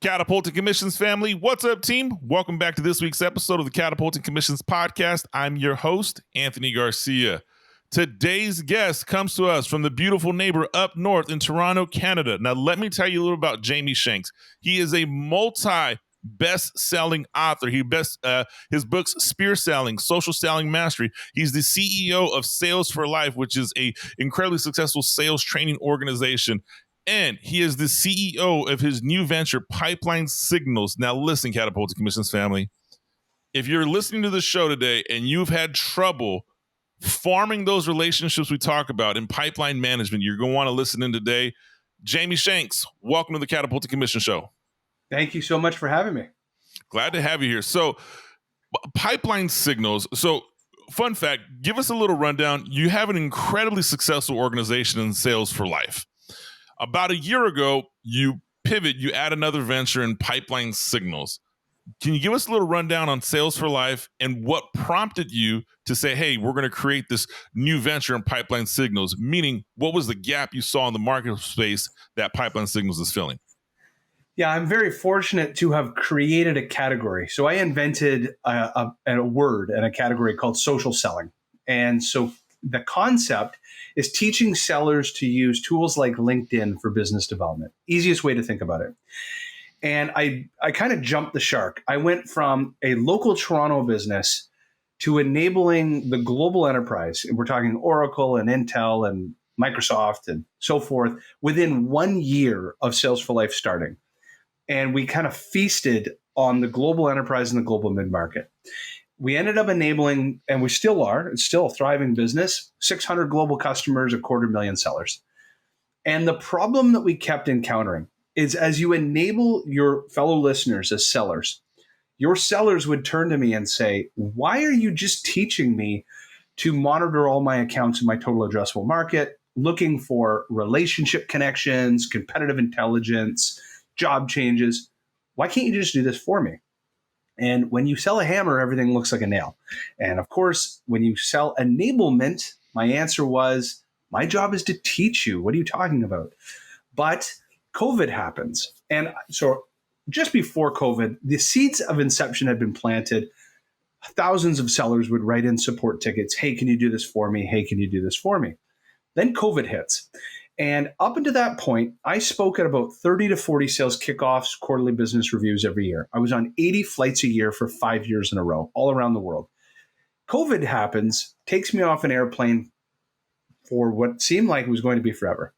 Catapulting Commissions family, what's up, team? Welcome back to this week's episode of the Catapulting Commissions podcast. I'm your host, Anthony Garcia. Today's guest comes to us from the beautiful neighbor up north in Toronto, Canada. Now, let me tell you a little about Jamie Shanks. He is a best-selling author. His books, Spear Selling, Social Selling Mastery. He's the CEO of Sales for Life, which is a incredibly successful sales training organization. And he is the CEO of his new venture, Pipeline Signals. Now, listen, Catapulting Commissions family, if you're listening to the show today and you've had trouble farming those relationships we talk about in pipeline management, you're going to want to listen in today. Jamie Shanks, welcome to the Catapulting Commission Show. Thank you so much for having me. Glad to have you here. So, Pipeline Signals. So, fun fact, give us a little rundown. You have an incredibly successful organization in Sales for Life. About a year ago, you pivot, you add another venture in Pipeline Signals. Can you give us a little rundown on Sales for Life and what prompted you to say, hey, we're going to create this new venture in Pipeline Signals? Meaning, what was the gap you saw in the market space that Pipeline Signals is filling? Yeah, I'm very fortunate to have created a category. So I invented a word and a category called social selling. And so the concept is teaching sellers to use tools like LinkedIn for business development. Easiest way to think about it. And I kind of jumped the shark. I went from a local Toronto business to enabling the global enterprise. We're talking Oracle and Intel and Microsoft and so forth within 1 year of Sales for Life starting. And we kind of feasted on the global enterprise and the global mid-market. We ended up enabling, and we still are, it's still a thriving business, 600 global customers, 250,000 sellers. And the problem that we kept encountering is as you enable your fellow listeners as sellers, your sellers would turn to me and say, why are you just teaching me to monitor all my accounts in my total addressable market, looking for relationship connections, competitive intelligence, job changes? Why can't you just do this for me? And when you sell a hammer, everything looks like a nail. And of course, when you sell enablement, my answer was, my job is to teach you. What are you talking about? But COVID happens. And so just before COVID, the seeds of inception had been planted. Thousands of sellers would write in support tickets. Hey, can you do this for me? Hey, can you do this for me? Then COVID hits. And up until that point, I spoke at about 30 to 40 sales kickoffs, quarterly business reviews every year. I was on 80 flights a year for 5 years in a row, all around the world. COVID happens, takes me off an airplane for what seemed like it was going to be forever.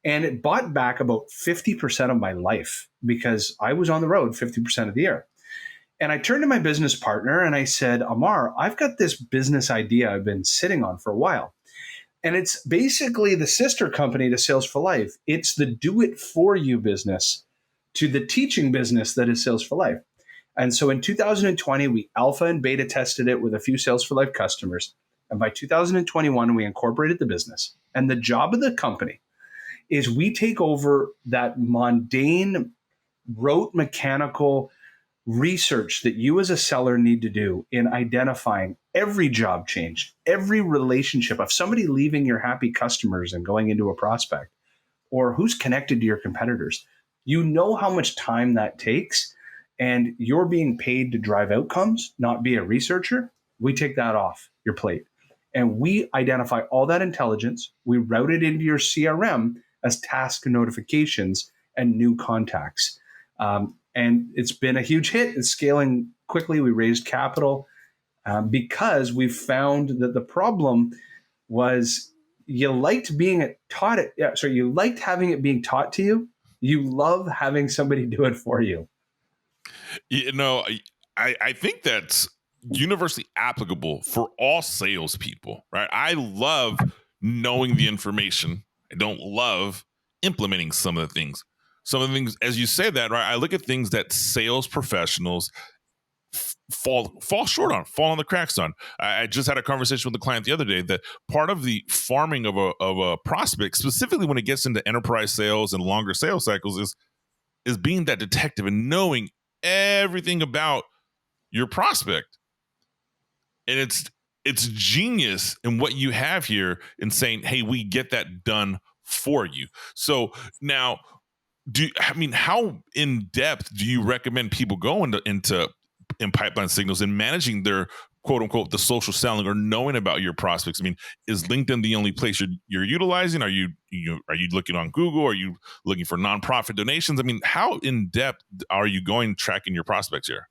And it bought back about 50% of my life because I was on the road 50% of the year. And I turned to my business partner and I said, Amar, I've got this business idea I've been sitting on for a while. And it's basically the sister company to Sales for Life. It's the do-it-for-you business to the teaching business that is Sales for Life. And so in 2020, we alpha and beta tested it with a few Sales for Life customers. And by 2021, we incorporated the business. And the job of the company is we take over that mundane, rote, mechanical research that you as a seller need to do in identifying every job change, every relationship of somebody leaving your happy customers and going into a prospect, or who's connected to your competitors. You know how much time that takes, and you're being paid to drive outcomes, not be a researcher. We take that off your plate. And we identify all that intelligence. We route it into your CRM as task notifications and new contacts. And it's been a huge hit. It's scaling quickly. We raised capital because we found that the problem was you liked having it being taught to you. You love having somebody do it for you. You know, I think that's universally applicable for all salespeople, right? I love knowing the information. I don't love implementing some of the things. Some of the things, as you say that, right? I look at things that sales professionals fall on the cracks on. I just had a conversation with a client the other day that part of the farming of a prospect, specifically when it gets into enterprise sales and longer sales cycles, is being that detective and knowing everything about your prospect. And it's genius in what you have here in saying, hey, we get that done for you. So now I mean, how in depth do you recommend people go in pipeline signals and managing their quote unquote the social selling or knowing about your prospects? I mean, is LinkedIn the only place you're utilizing? Are you looking on Google? Are you looking for nonprofit donations? I mean, how in depth are you going tracking your prospects here?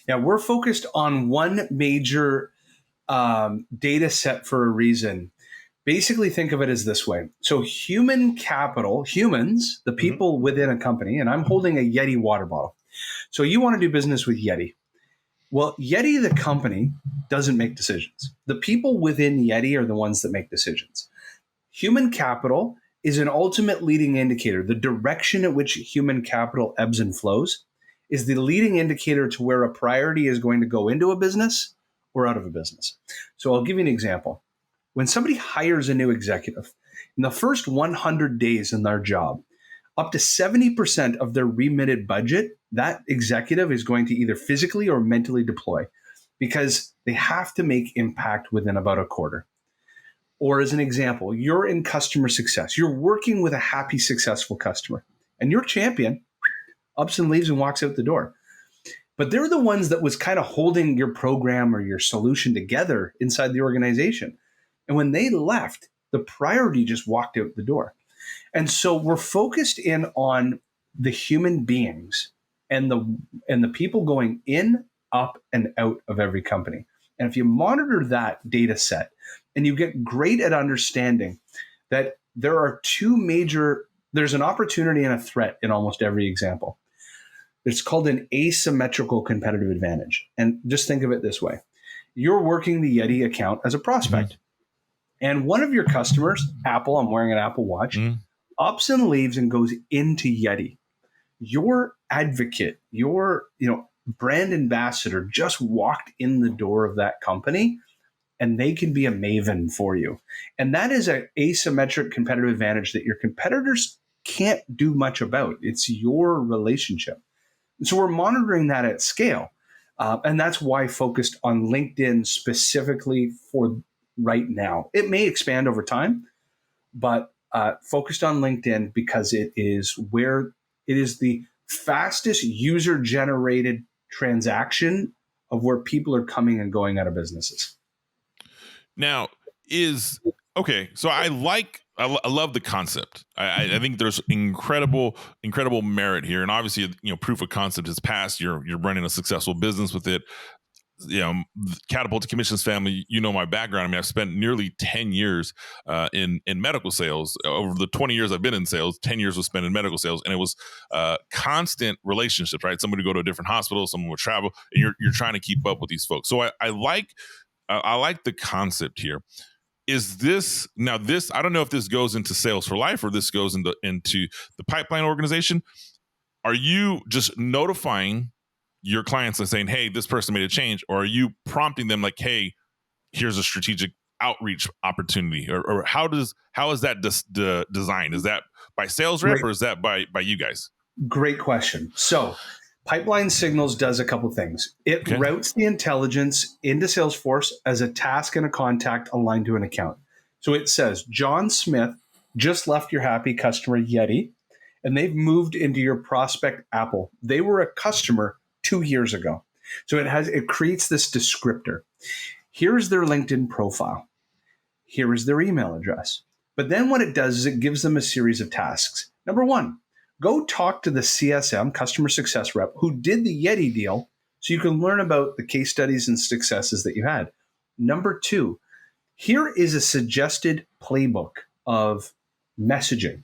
Yeah, we're focused on one major data set for a reason. Basically, think of it as this way. So, human capital, humans, the Mm-hmm. people within a company, and I'm holding a Yeti water bottle. So, you want to do business with Yeti. Well, Yeti, the company, doesn't make decisions. The people within Yeti are the ones that make decisions. Human capital is an ultimate leading indicator. The direction at which human capital ebbs and flows is the leading indicator to where a priority is going to go into a business or out of a business. So I'll give you an example. When somebody hires a new executive, in the first 100 days in their job, up to 70% of their remitted budget, that executive is going to either physically or mentally deploy because they have to make impact within about a quarter. Or as an example, you're in customer success. You're working with a happy, successful customer, and your champion ups and leaves and walks out the door. But they're the ones that was kind of holding your program or your solution together inside the organization. And when they left, the priority just walked out the door. And so we're focused in on the human beings and the people going in, up, and out of every company. And if you monitor that data set and you get great at understanding that there's an opportunity and a threat in almost every example. It's called an asymmetrical competitive advantage. And just think of it this way. You're working the Yeti account as a prospect. And one of your customers, Apple, I'm wearing an Apple Watch, Mm-hmm. ups and leaves and goes into Yeti. Your advocate, your brand ambassador just walked in the door of that company, and they can be a maven for you. And that is an asymmetric competitive advantage that your competitors can't do much about. It's your relationship. And so we're monitoring that at scale. And that's why focused on LinkedIn specifically for right now. It may expand over time, but focused on LinkedIn because it is the fastest user generated transaction of where people are coming and going out of businesses. Now, is okay. So I love the concept. I think there's incredible merit here, and obviously, proof of concept has passed. You're running a successful business with it. Catapulting Commissions family. My background. I mean, I've spent nearly 10 years in medical sales. Over the 20 years I've been in sales, 10 years was spent in medical sales, and it was constant relationships. Right, somebody would go to a different hospital, someone would travel, and you're trying to keep up with these folks. So I like the concept here. Is this now this? I don't know if this goes into sales for life or this goes into the pipeline organization. Are you just notifying your clients and saying, "Hey, this person made a change," or are you prompting them like, "Hey, here's a strategic outreach opportunity," or how is that designed? Is that by sales rep Great, or is that by you guys? great question. So Pipeline Signals does a couple things. It Okay. routes the intelligence into Salesforce as a task and a contact aligned to an account. So it says, John Smith just left your happy customer Yeti, and they've moved into your prospect Apple. They were a customer 2 years ago. So it creates this descriptor. Here's their LinkedIn profile. Here is their email address. But then what it does is it gives them a series of tasks. Number one, go talk to the CSM, customer success rep, who did the Yeti deal so you can learn about the case studies and successes that you had. Number two, here is a suggested playbook of messaging.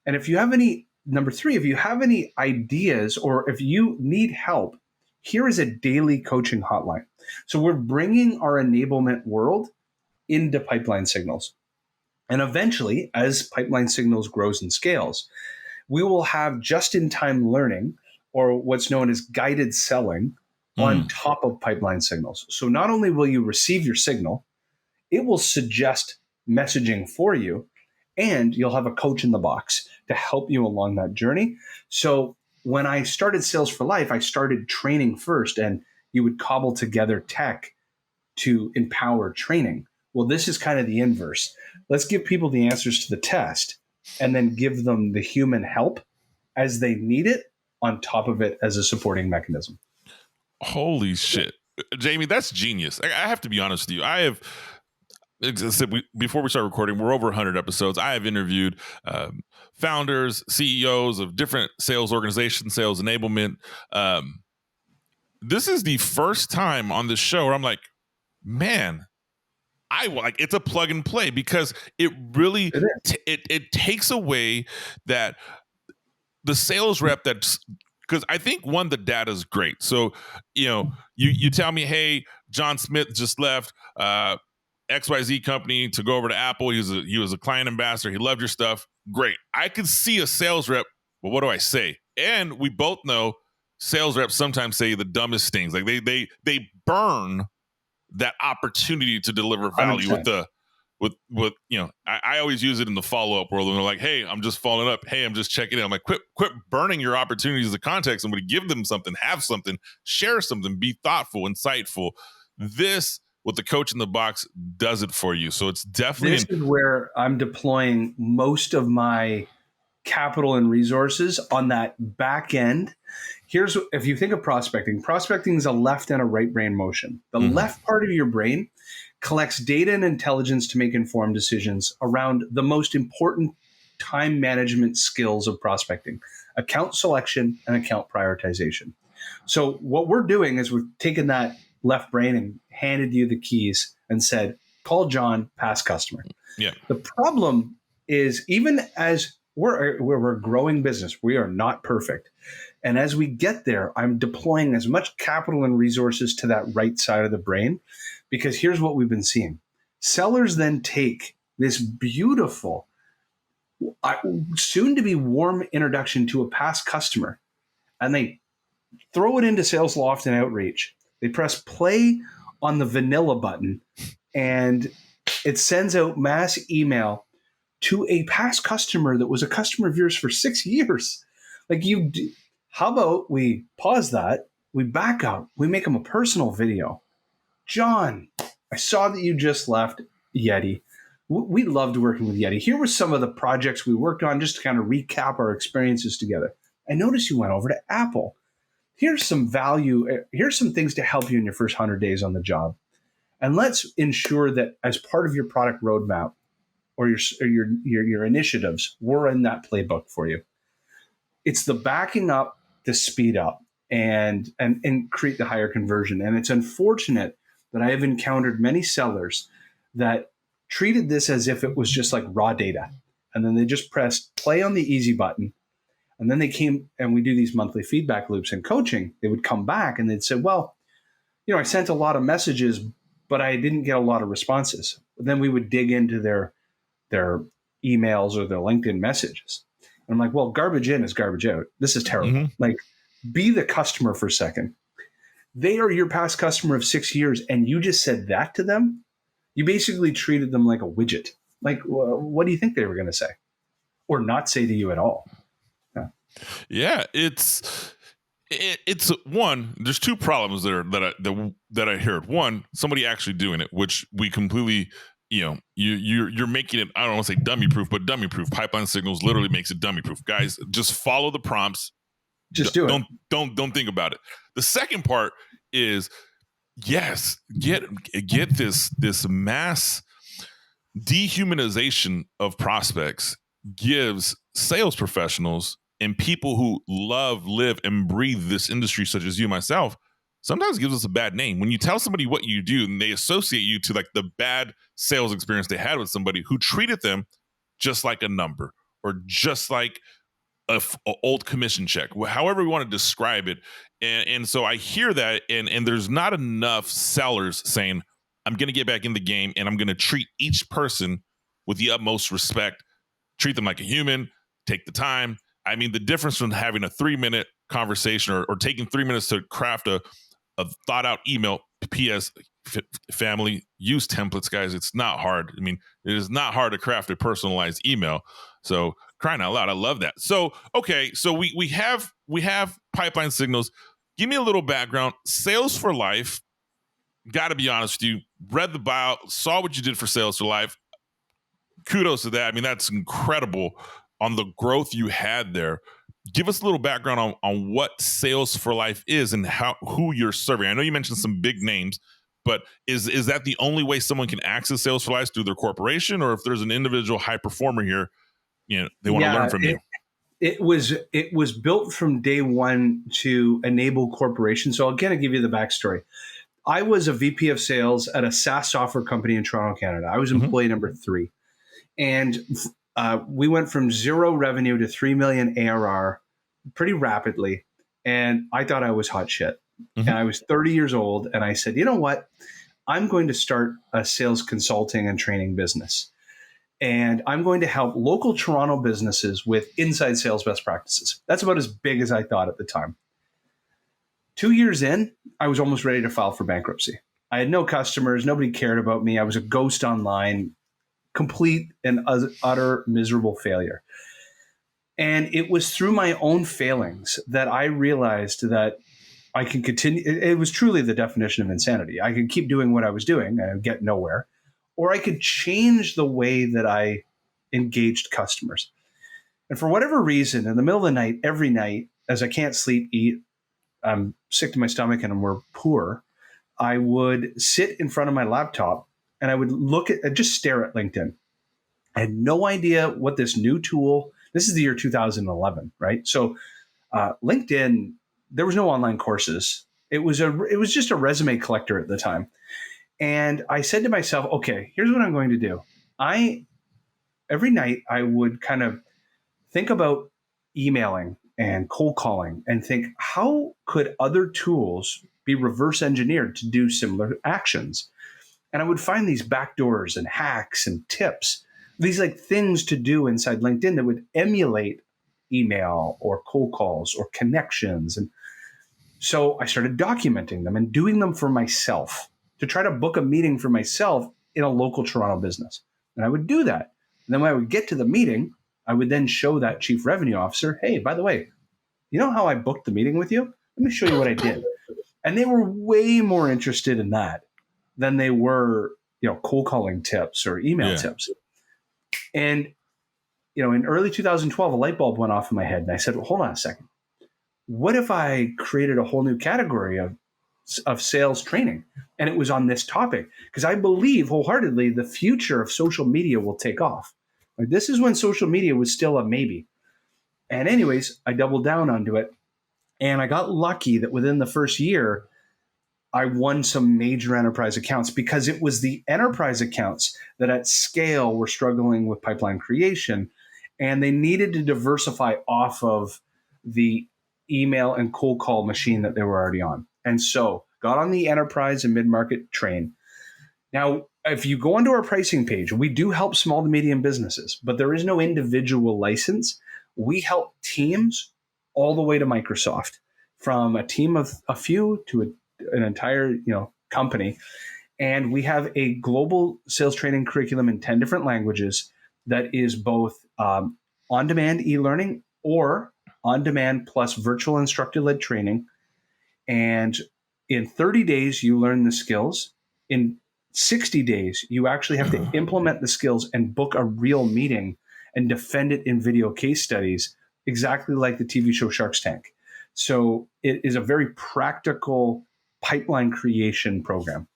And number three, if you have any ideas or if you need help, here is a daily coaching hotline. So we're bringing our enablement world into Pipeline Signals. And eventually, as Pipeline Signals grows and scales, we will have just-in-time learning, or what's known as guided selling, on top of Pipeline Signals. So not only will you receive your signal, it will suggest messaging for you, and you'll have a coach in the box to help you along that journey. So when I started Sales for Life, I started training first, and you would cobble together tech to empower training. Well, this is kind of the inverse. Let's give people the answers to the test and then give them the human help as they need it on top of it as a supporting mechanism. Holy shit. Jamie, that's genius. I have to be honest with you. I have, as I said, before we start recording, we're over 100 episodes. I have interviewed founders, CEOs of different sales organizations, sales enablement. This is the first time on this show where I'm like, man, I like it's a plug and play, because it really it takes away that the sales rep that's, because I think one, the data is great. So, you tell me, hey, John Smith just left XYZ company to go over to Apple. He was a client ambassador. He loved your stuff. Great. I could see a sales rep, but what do I say? And we both know sales reps sometimes say the dumbest things. Like they burn that opportunity to deliver value 100%. with I always use it in the follow-up world, and they're like, hey, I'm just following up, hey, I'm just checking in. I'm like, quit burning your opportunities of context. I'm going to give them something, have something, share something, be thoughtful, insightful. This, with the coach in the box, does it for you. So it's definitely This is where I'm deploying most of my capital and resources on that back end. Here's, if you think of prospecting is a left and a right brain motion. The left part of your brain collects data and intelligence to make informed decisions around the most important time management skills of prospecting: account selection and account prioritization. So what we're doing is we've taken that left brain and handed you the keys and said, call John, past customer. Yeah. The problem is, even as we're a growing business, we are not perfect. And as we get there, I'm deploying as much capital and resources to that right side of the brain, because here's what we've been seeing. Sellers then take this beautiful, soon to be warm introduction to a past customer, and they throw it into Sales Loft and Outreach. They press play on the vanilla button, and it sends out mass email to a past customer that was a customer of yours for 6 years. Like, how about we pause that, we back up, we make them a personal video. John, I saw that you just left Yeti. We loved working with Yeti. Here were some of the projects we worked on, just to kind of recap our experiences together. I noticed you went over to Apple. Here's some value. Here's some things to help you in your first 100 days on the job. And let's ensure that as part of your product roadmap or your initiatives, we're in that playbook for you. It's the backing up to speed up and create the higher conversion. And it's unfortunate that I have encountered many sellers that treated this as if it was just like raw data. And then they just pressed play on the easy button. And then they came, and we do these monthly feedback loops in coaching. They would come back and they'd say, well, I sent a lot of messages, but I didn't get a lot of responses. Then we would dig into their emails or their LinkedIn messages. And I'm like, well, garbage in is garbage out. This is terrible. Mm-hmm. Like, be the customer for a second. They are your past customer of 6 years, and you just said that to them. You basically treated them like a widget. Like, what do you think they were going to say? Or not say to you at all? Yeah, it's one. There's two problems that I heard. One, somebody actually doing it, which we completely, you're making it. I don't want to say dummy proof, but dummy proof. Pipeline Signals literally makes it dummy proof. Guys, just follow the prompts. Just do it. Don't think about it. The second part is, yes, get this mass dehumanization of prospects gives sales professionals and people who love, live, and breathe this industry, such as you and myself, sometimes gives us a bad name. When you tell somebody what you do and they associate you to like the bad sales experience they had with somebody who treated them just like a number or just like a old commission check, however we want to describe it. And so I hear that, and there's not enough sellers saying, I'm going to get back in the game and I'm going to treat each person with the utmost respect, treat them like a human, take the time. I mean, the difference from having a 3-minute conversation or taking 3 minutes to craft a thought out email. PS, family, use templates, guys. It's not hard. I mean, it is not hard to craft a personalized email. So crying out loud, I love that. So, okay. So we have Pipeline Signals. Give me a little background. Sales for Life. Got to be honest with you. Read the bio, saw what you did for Sales for Life. Kudos to that. I mean, that's incredible on the growth you had there. give us a little background on what Sales for Life is and who you're serving. I know you mentioned some big names, but is that the only way someone can access Sales for Life, through their corporation, or if there's an individual high performer here, they want to learn Yeah, from you? it was built from day one to enable corporations. So I'll kind of give you the backstory. I was a VP of sales at a SaaS software company in Toronto, Canada. I was Mhm. employee number 3, and we went from zero revenue to 3 million ARR pretty rapidly. And I thought I was hot shit. Mhm. And I was 30 years old, and I said, you know what? I'm going to start a sales consulting and training business. And I'm going to help local Toronto businesses with inside sales best practices. That's about as big as I thought at the time. 2 years in, I was almost ready to file for bankruptcy. I had no customers. Nobody cared about me. I was a ghost online, complete and utter miserable failure. And it was through my own failings that I realized that I can continue. It was truly the definition of insanity. I could keep doing what I was doing and get nowhere, or I could change the way that I engaged customers. And for whatever reason, in the middle of the night, every night, as I can't sleep, eat, I'm sick to my stomach, and we're poor, I would sit in front of my laptop and I would just stare at LinkedIn. I had no idea what this new tool. This is the year 2011, right? So LinkedIn, there was no online courses. It was just a resume collector at the time. And I said to myself, okay, here's what I'm going to do. I Every night I would kind of think about emailing and cold calling and think, how could other tools be reverse engineered to do similar actions? And I would find these backdoors and hacks and tips, these like things to do inside LinkedIn that would emulate email or cold calls or connections. And so I started documenting them and doing them for myself to try to book a meeting for myself in a local Toronto business. And I would do that. And then when I would get to the meeting, I would then show that chief revenue officer, hey, by the way, you know how I booked the meeting with you? Let me show you what I did. And they were way more interested in that than they were, cold calling tips or email Yeah. tips. And, in early 2012, a light bulb went off in my head. And I said, well, hold on a second. What if I created a whole new category of sales training? And it was on this topic, because I believe wholeheartedly the future of social media will take off. Like, this is when social media was still a maybe. And anyways, I doubled down onto it. And I got lucky that within the first year, I won some major enterprise accounts, because it was the enterprise accounts that at scale were struggling with pipeline creation, and they needed to diversify off of the email and cold call machine that they were already on. And so got on the enterprise and mid-market train. Now, if you go onto our pricing page, we do help small to medium businesses, but there is no individual license. We help teams all the way to Microsoft, from a team of a few to an entire company. And we have a global sales training curriculum in 10 different languages that is both on-demand e-learning or on-demand plus virtual instructor-led training. And in 30 days, you learn the skills. In 60 days, you actually have to implement the skills and book a real meeting and defend it in video case studies, exactly like the TV show Shark's Tank. So it is a very practical pipeline creation program.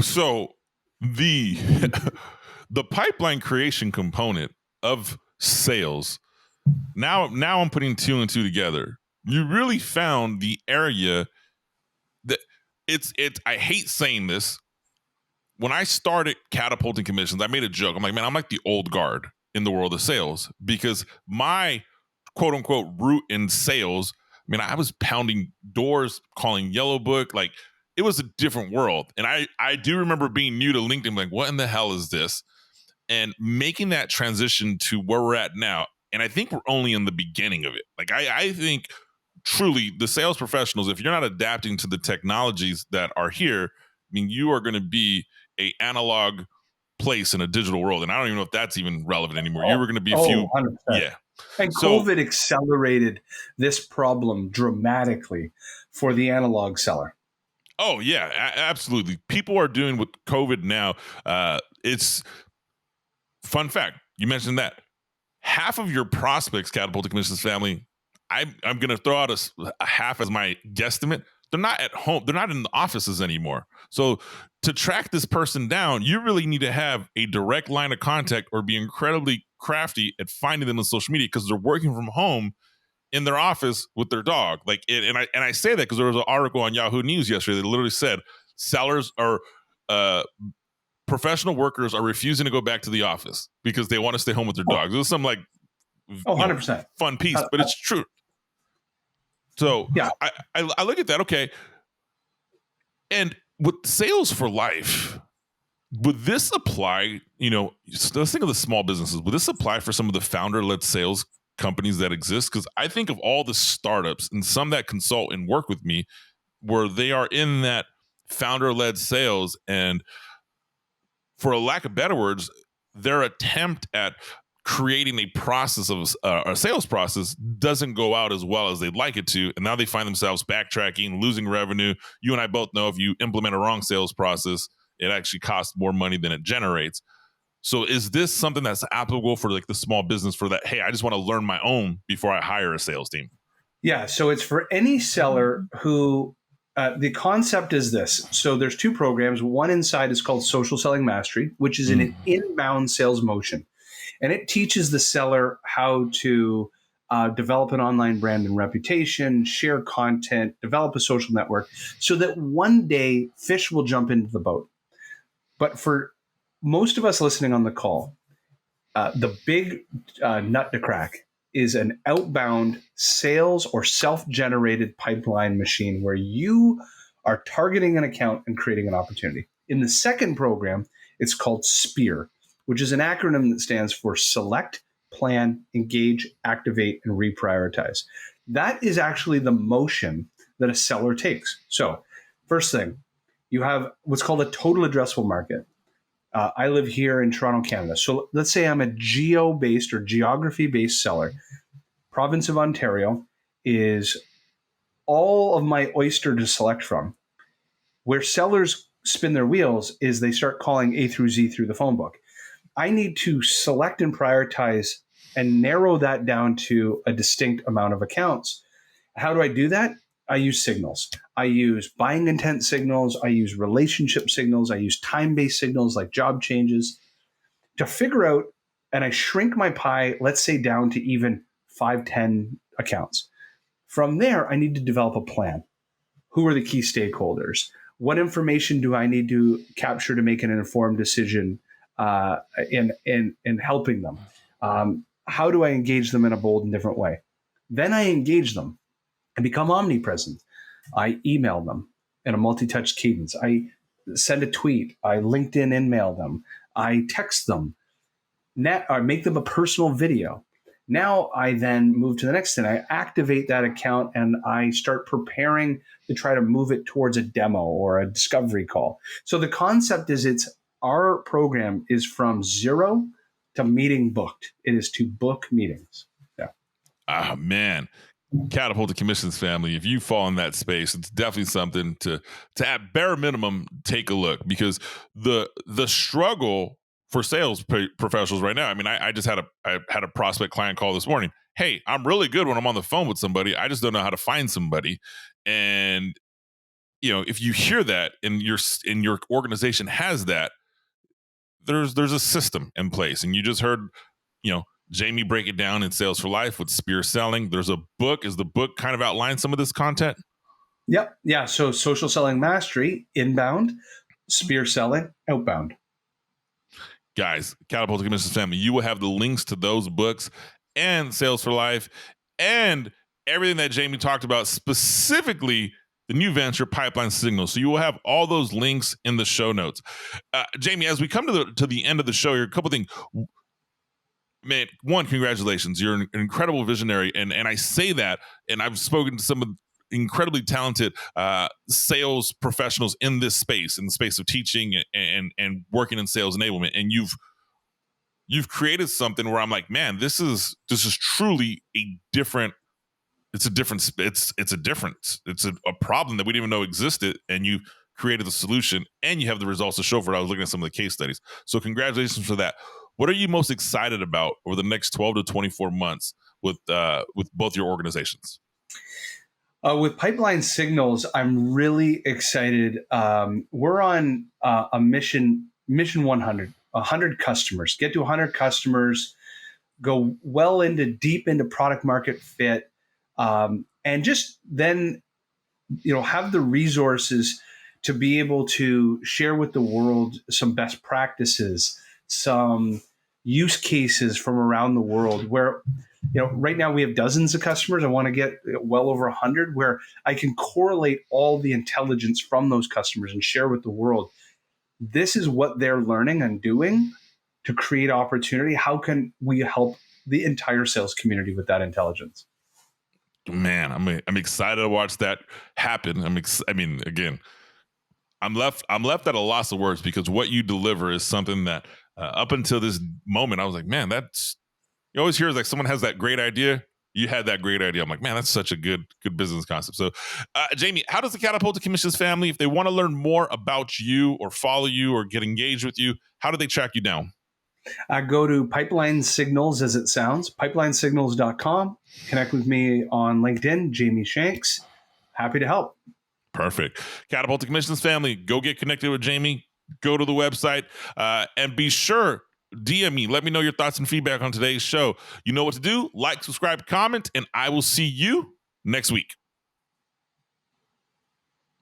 So the the pipeline creation component of sales, now I'm putting two and two together. You really found the area that it's I hate saying this. When I started catapulting commissions, I made a joke. I'm like, man, I'm like the old guard in the world of sales, because my quote unquote root in sales, I mean, I was pounding doors, calling Yellow Book. Like, it was a different world. And I do remember being new to LinkedIn, like, what in the hell is this? And making that transition to where we're at now. And I think we're only in the beginning of it. Like, I think truly the sales professionals, if you're not adapting to the technologies that are here, I mean, you are going to be a analog place in a digital world. And I don't even know if that's even relevant anymore. You were going to be a few. 100%. Yeah. And So, COVID accelerated this problem dramatically for the analog seller. oh yeah, absolutely. People are doing with COVID now. It's fun fact. You mentioned that half of your prospects, Catapulting Commissions family, I'm going to throw out a half as my guesstimate. They're not at home. They're not in the offices anymore. So to track this person down, you really need to have a direct line of contact or be incredibly crafty at finding them on social media because they're working from home in their office with their dog. Like, and I say that because there was an article on Yahoo News yesterday that literally said sellers are professional workers are refusing to go back to the office because they want to stay home with their dogs. It was some like Oh, 100%. Fun piece, but it's true. So yeah, I look at that. Okay. And with sales for life, would this apply, let's think of the small businesses. Would this apply for some of the founder-led sales companies that exist? Because I think of all the startups and some that consult and work with me where they are in that founder-led sales. And for a lack of better words, their attempt at creating a process of a sales process doesn't go out as well as they'd like it to. And now they find themselves backtracking, losing revenue. You and I both know if you implement a wrong sales process, it actually costs more money than it generates. So is this something that's applicable for like the small business for that? Hey, I just want to learn my own before I hire a sales team. Yeah. So it's for any seller who the concept is this. So there's two programs. One inside is called Social Selling Mastery, which is an inbound sales motion. And it teaches the seller how to develop an online brand and reputation, share content, develop a social network so that one day fish will jump into the boat. But for most of us listening on the call, the big nut to crack is an outbound sales or self-generated pipeline machine where you are targeting an account and creating an opportunity. In the second program, it's called SPEAR, which is an acronym that stands for Select, Plan, Engage, Activate, and Reprioritize. That is actually the motion that a seller takes. So first thing, you have what's called a total addressable market. I live here in Toronto, Canada. So let's say I'm a geo-based or geography-based seller. Province of Ontario is all of my oyster to select from. Where sellers spin their wheels is they start calling A through Z through the phone book. I need to select and prioritize and narrow that down to a distinct amount of accounts. How do I do that? I use signals. I use buying intent signals. I use relationship signals. I use time-based signals like job changes to figure out, and I shrink my pie, let's say down to even 5, 10 accounts. From there, I need to develop a plan. Who are the key stakeholders? What information do I need to capture to make an informed decision in helping them? How do I engage them in a bold and different way? Then I engage them and become omnipresent. I email them in a multi-touch cadence. I send a tweet. I LinkedIn email them. I text them. I make them a personal video. Now I then move to the next thing. I activate that account and I start preparing to try to move it towards a demo or a discovery call. So the concept is our program is from zero to meeting booked. It is to book meetings. Yeah. Ah, man. Catapulting Commissions family, if you fall in that space, it's definitely something to at bare minimum take a look, because the struggle for sales professionals right now. I mean, I just had a prospect client call this morning. Hey, I'm really good when I'm on the phone with somebody. I just don't know how to find somebody. And if you hear that and your organization has that, there's a system in place. And you just heard, Jamie break it down in Sales for Life with Spear Selling. There's a book. Is the book kind of outline some of this content? Yep. Yeah. So Social Selling Mastery, inbound, Spear Selling, outbound. Guys, Catapulting Commissions family, you will have the links to those books and Sales for Life and everything that Jamie talked about, specifically the new venture Pipeline Signals. So you will have all those links in the show notes. Jamie, as we come to the end of the show here, a couple things. Man, one, congratulations. You're an incredible visionary. And I say that, and I've spoken to some of incredibly talented sales professionals in this space, in the space of teaching and working in sales enablement. And you've created something where I'm like, man, this is truly a different. It's a difference. It's a difference. It's a problem that we didn't even know existed, and you created the solution, and you have the results to show for it. I was looking at some of the case studies. So congratulations for that. What are you most excited about over the next 12 to 24 months with both your organizations? With Pipeline Signals, I'm really excited. We're on a mission 100, 100 customers. Get to 100 customers, go well into deep into product market fit, and just then have the resources to be able to share with the world some best practices, some use cases from around the world where right now we have dozens of customers. I want to get well over 100 where I can correlate all the intelligence from those customers and share with the world. This is what they're learning and doing to create opportunity. How can we help the entire sales community with that intelligence? Man, I'm excited to watch that happen. I mean, again, I'm left at a loss of words because what you deliver is something that up until this moment I was like, man, that's you always hear like someone has that great idea. You had that great idea. I'm like, man, that's such a good business concept. So, Jamie, how does the Catapulting Commissions family, if they want to learn more about you or follow you or get engaged with you, how do they track you down? Go to Pipeline Signals, as it sounds, pipelinesignals.com. Connect with me on LinkedIn, Jamie Shanks. Happy to help. Perfect. Catapulting Commissions family, go get connected with Jamie. Go to the website and be sure DM me. Let me know your thoughts and feedback on today's show. You know what to do. Like, subscribe, comment, and I will see you next week.